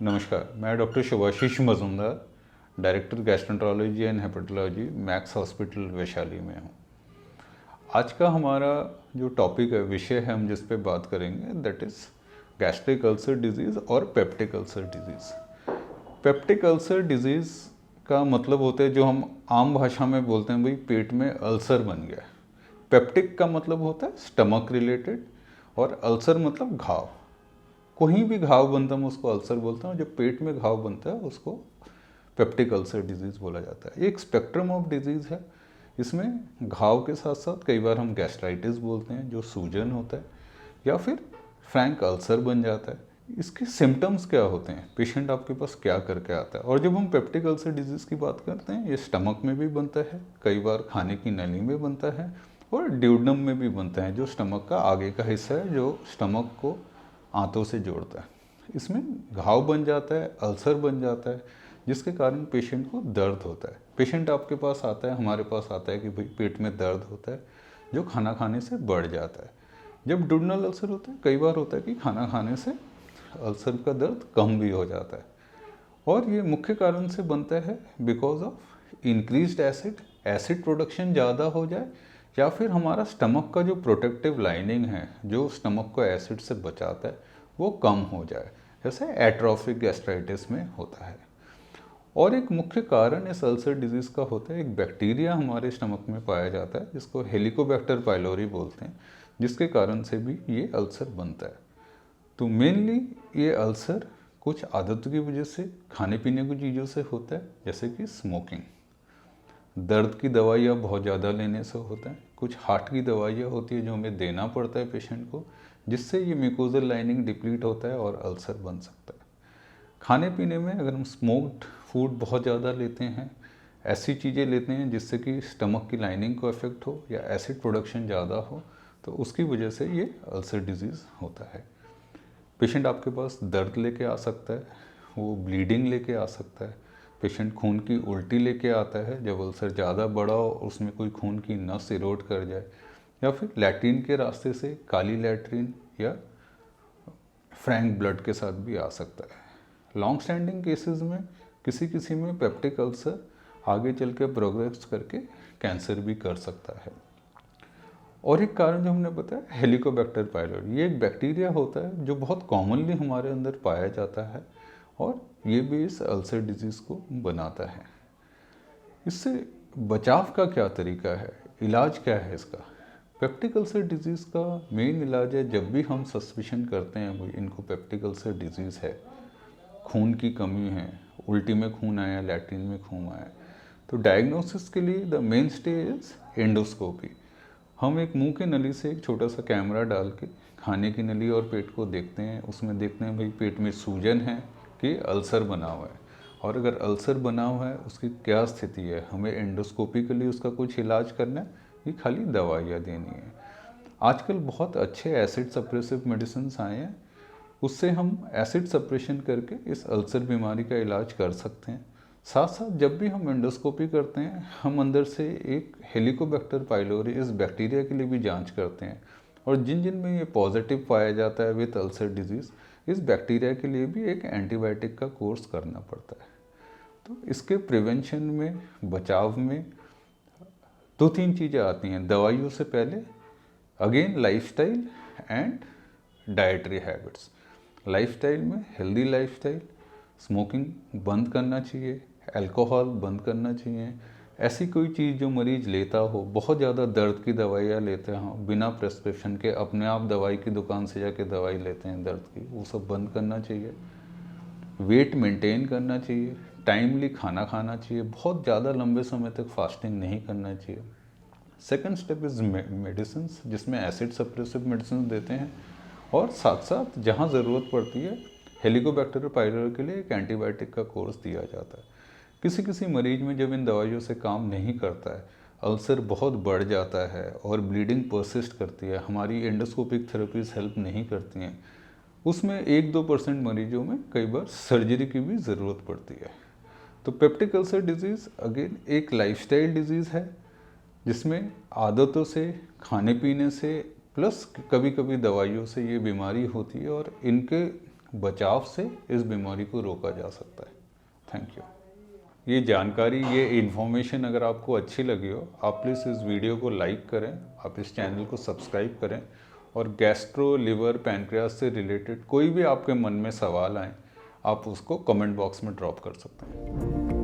नमस्कार, मैं doctor Shubhashish Majumdar, director gastroenterology and hepatology Max hospital Vaishali में हूँ। आज का हमारा जो टॉपिक है, विषय है, हम जिस पे बात करेंगे that is gastric ulcer disease और peptic ulcer disease. Peptic ulcer disease का मतलब होता है, जो हम आम भाषा में बोलते हैं, भाई पेट में अल्सर बन गया। पेप्टिक का मतलब होता है स्टमक रिलेटेड, और अल्सर मतलब घाव। कोई भी घाव बनता है मैं उसको अल्सर बोलता हूँ। जब पेट में घाव बनता है उसको पेप्टिक अल्सर डिजीज़ बोला जाता है। एक स्पेक्ट्रम ऑफ डिजीज़ है। इसमें घाव के साथ साथ कई बार हम गैस्ट्राइटिस बोलते हैं, जो सूजन होता है, या फिर फ्रैंक अल्सर बन जाता है। इसके सिम्टम्स क्या होते हैं, पेशेंट आपके पास क्या करके आता है। और जब हम पेप्टिक अल्सर डिजीज़ की बात करते हैं, ये स्टमक में भी बनता है, कई बार खाने की नली में बनता है, और ड्यूडनम में भी बनता है, जो स्टमक का आगे का हिस्सा है, जो स्टमक को आंतों से जोड़ता है। इसमें घाव बन जाता है, अल्सर बन जाता है, जिसके कारण पेशेंट को दर्द होता है। पेशेंट आपके पास आता है, हमारे पास आता है कि भाई पेट में दर्द होता है, जो खाना खाने से बढ़ जाता है। जब डुडनल अल्सर होता है, कई बार होता है कि खाना खाने से अल्सर का दर्द कम भी हो जाता है। और ये मुख्य कारण से बनता है because of increased acid production ज़्यादा हो जाए, या फिर हमारा स्टमक का जो प्रोटेक्टिव लाइनिंग है, जो स्टमक को एसिड से बचाता है, वो कम हो जाए, जैसे एट्रोफिक गैस्ट्राइटिस में होता है। और एक मुख्य कारण इस अल्सर डिजीज़ का होता है, एक बैक्टीरिया हमारे स्टमक में पाया जाता है, जिसको हेलिकोबैक्टर पाइलोरी बोलते हैं, जिसके कारण से भी ये अल्सर बनता है। तो मेनली ये अल्सर कुछ आदतों की वजह से, खाने पीने की चीज़ों से होता है, जैसे कि स्मोकिंग, दर्द की दवाइयाँ बहुत ज़्यादा लेने से होता है, कुछ हार्ट की दवाइयाँ होती है जो हमें देना पड़ता है पेशेंट को, जिससे ये म्यूकोजल लाइनिंग डिप्लीट होता है और अल्सर बन सकता है। खाने पीने में अगर हम स्मोक्ड फूड बहुत ज़्यादा लेते हैं, ऐसी चीज़ें लेते हैं जिससे कि स्टमक की लाइनिंग को इफेक्ट हो या एसिड प्रोडक्शन ज़्यादा हो, तो उसकी वजह से ये अल्सर डिजीज़ होता है। पेशेंट आपके पास दर्द लेके आ सकता है, वो ब्लीडिंग लेके आ सकता है, पेशेंट खून की उल्टी लेके आता है जब अल्सर ज़्यादा बड़ा हो, उसमें कोई खून की नस इरोड कर जाए, या फिर लैट्रिन के रास्ते से काली लैट्रिन या फ्रैंक ब्लड के साथ भी आ सकता है। लॉन्ग स्टैंडिंग केसेस में किसी किसी में पेप्टिक अल्सर आगे चल के प्रोग्रेस करके कैंसर भी कर सकता है। और एक कारण जो हमने बताया, हेलिकोबैक्टर पाइलोरी, ये एक बैक्टीरिया होता है जो बहुत कॉमनली हमारे अंदर पाया जाता है, और ये भी इस अल्सर डिजीज़ को बनाता है। इससे बचाव का क्या तरीका है, इलाज क्या है इसका? पेप्टिक अल्सर डिजीज़ का मेन इलाज है, जब भी हम सस्पिशन करते हैं भाई इनको पेप्टिक अल्सर डिजीज़ है, खून की कमी है, उल्टी में खून आया, लैट्रिन में खून आया, तो डायग्नोसिस के लिए the main stay is endoscopy. हम एक मुंह के नली से एक छोटा सा कैमरा डाल के खाने की नली और पेट को देखते हैं, उसमें देखते हैं भाई पेट में सूजन है कि अल्सर बना हुआ है, और अगर अल्सर बना हुआ है उसकी क्या स्थिति है, हमें एंडोस्कोपिकली उसका कुछ इलाज करना है कि खाली दवाइयाँ देनी है। आजकल बहुत अच्छे एसिड सप्रेसिव मेडिसिन आए हैं, उससे हम एसिड सप्रेशन करके इस अल्सर बीमारी का इलाज कर सकते हैं। साथ साथ जब भी हम एंडोस्कोपी करते हैं, हम अंदर से एक हेलिकोबैक्टर पाइलोरी, इस बैक्टीरिया के लिए भी जांच करते हैं, और जिन जिन में ये पॉजिटिव पाया जाता है विद अल्सर डिजीज़, इस बैक्टीरिया के लिए भी एक एंटीबायोटिक का कोर्स करना पड़ता है। तो इसके प्रिवेंशन में, बचाव में दो तीन चीज़ें आती हैं दवाइयों से पहले। Again lifestyle and dietary habits. Lifestyle में हेल्दी लाइफस्टाइल, स्मोकिंग बंद करना चाहिए, अल्कोहल बंद करना चाहिए, ऐसी कोई चीज़ जो मरीज़ लेता हो, बहुत ज़्यादा दर्द की दवाइयाँ लेते हों बिना प्रेस्क्रिप्शन के, अपने आप दवाई की दुकान से जाके दवाई लेते हैं दर्द की, वो सब बंद करना चाहिए। वेट मेंटेन करना चाहिए, टाइमली खाना खाना चाहिए, बहुत ज़्यादा लंबे समय तक फास्टिंग नहीं करना चाहिए। सेकंड स्टेप इज़ मेडिसिन, जिसमें एसिड सप्रेसिव मेडिसिन देते हैं, और साथ साथ जहाँ ज़रूरत पड़ती है हेलिकोबैक्टर पाइलोरी के लिए एक एंटीबायोटिक का कोर्स दिया जाता है। किसी किसी मरीज में जब इन दवाइयों से काम नहीं करता है, अल्सर बहुत बढ़ जाता है और ब्लीडिंग परसिस्ट करती है, हमारी एंडोस्कोपिक थेरेपीज हेल्प नहीं करती हैं, उसमें 1-2% मरीजों में कई बार सर्जरी की भी ज़रूरत पड़ती है। तो पेप्टिक अल्सर डिजीज़ अगेन एक लाइफस्टाइल डिजीज़ है, जिसमें आदतों से, खाने पीने से, प्लस कभी कभी दवाइयों से ये बीमारी होती है, और इनके बचाव से इस बीमारी को रोका जा सकता है। Thank you. ये जानकारी, ये इन्फॉर्मेशन अगर आपको अच्छी लगी हो, आप प्लीज़ इस वीडियो को लाइक करें, आप इस चैनल को सब्सक्राइब करें, और गैस्ट्रो, लिवर, पैनक्रियास से रिलेटेड कोई भी आपके मन में सवाल आए, आप उसको कमेंट बॉक्स में ड्रॉप कर सकते हैं।